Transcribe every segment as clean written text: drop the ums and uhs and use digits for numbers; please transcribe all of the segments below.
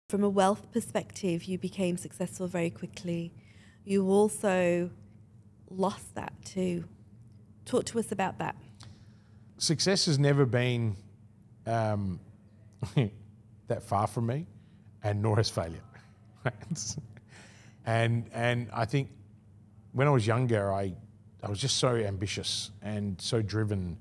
From a wealth perspective, you became successful very quickly. You also lost that too. Talk to us about that. Success has never been that far from me, and nor has failure. and I think when I was younger, I was just so ambitious and so driven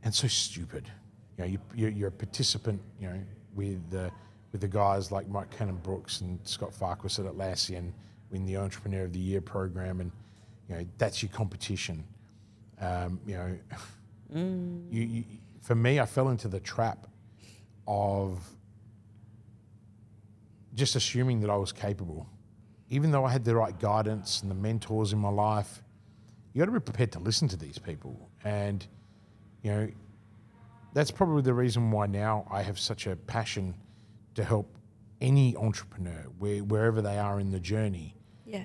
and so stupid. You know, you're a participant, you know, with the guys like Mike Cannon-Brooks and Scott Farquhar at Atlassian in the Entrepreneur of the Year program, and you know that's your competition. You know, for me, I fell into the trap of just assuming that I was capable, even though I had the right guidance and the mentors in my life. You got to be prepared to listen to these people, and you know that's probably the reason why now I have such a passion to help any entrepreneur wherever they are in the journey. Yeah.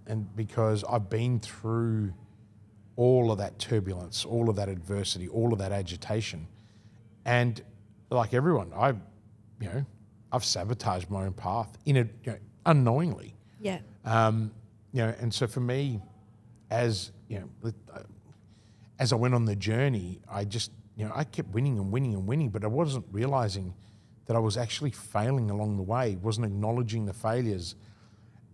And because I've been through all of that turbulence, all of that adversity, all of that agitation, and like everyone, I've sabotaged my own path unknowingly. Yeah. And so for me, as I went on the journey, I kept winning and winning and winning, but I wasn't realizing that I was actually failing along the way, wasn't acknowledging the failures.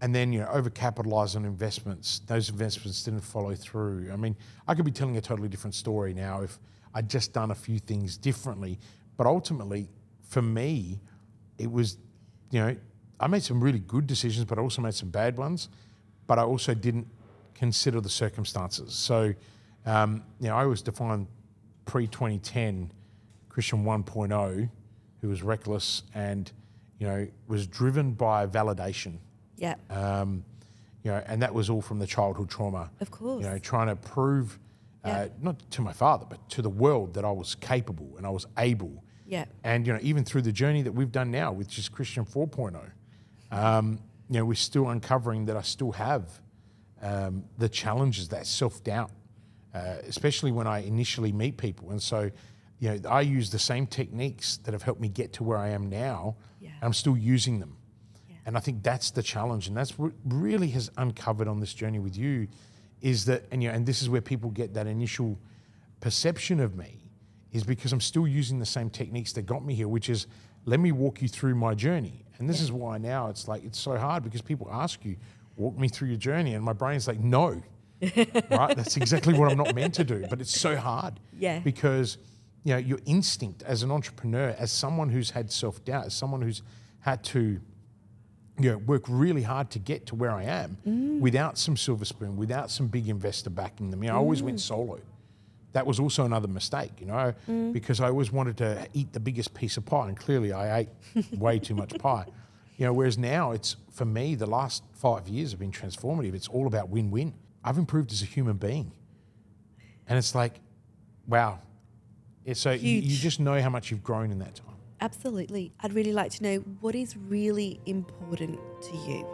And then, overcapitalized on investments. Those investments didn't follow through. I mean, I could be telling a totally different story now if I'd just done a few things differently. But ultimately, for me, it was, I made some really good decisions, but I also made some bad ones. But I also didn't consider the circumstances. So, I always define pre-2010 Kristian 1.0, who was reckless and, was driven by validation. Yeah. And that was all from the childhood trauma. Of course. Trying to prove, not to my father, but to the world that I was capable and I was able. Yeah. And, even through the journey that we've done now, which is Kristian 4.0, we're still uncovering that I still have the challenges, that self-doubt, especially when I initially meet people. And so, I use the same techniques that have helped me get to where I am now, and I'm still using them. And I think that's the challenge, and that's what really has uncovered on this journey with you, is that, and this is where people get that initial perception of me, is because I'm still using the same techniques that got me here, which is, let me walk you through my journey. And this is why now it's so hard, because people ask you, walk me through your journey, and my brain's like, no, right? That's exactly what I'm not meant to do, but it's so hard. Yeah. Because, your instinct as an entrepreneur, as someone who's had self-doubt, as someone who's had to work really hard to get to where I am without some silver spoon, without some big investor backing them. I always went solo. That was also another mistake, because I always wanted to eat the biggest piece of pie, and clearly I ate way too much pie. Whereas now it's, for me, the last 5 years have been transformative. It's all about win-win. I've improved as a human being. And it's like, wow. So you just know how much you've grown in that time. Absolutely. I'd really like to know, what is really important to you?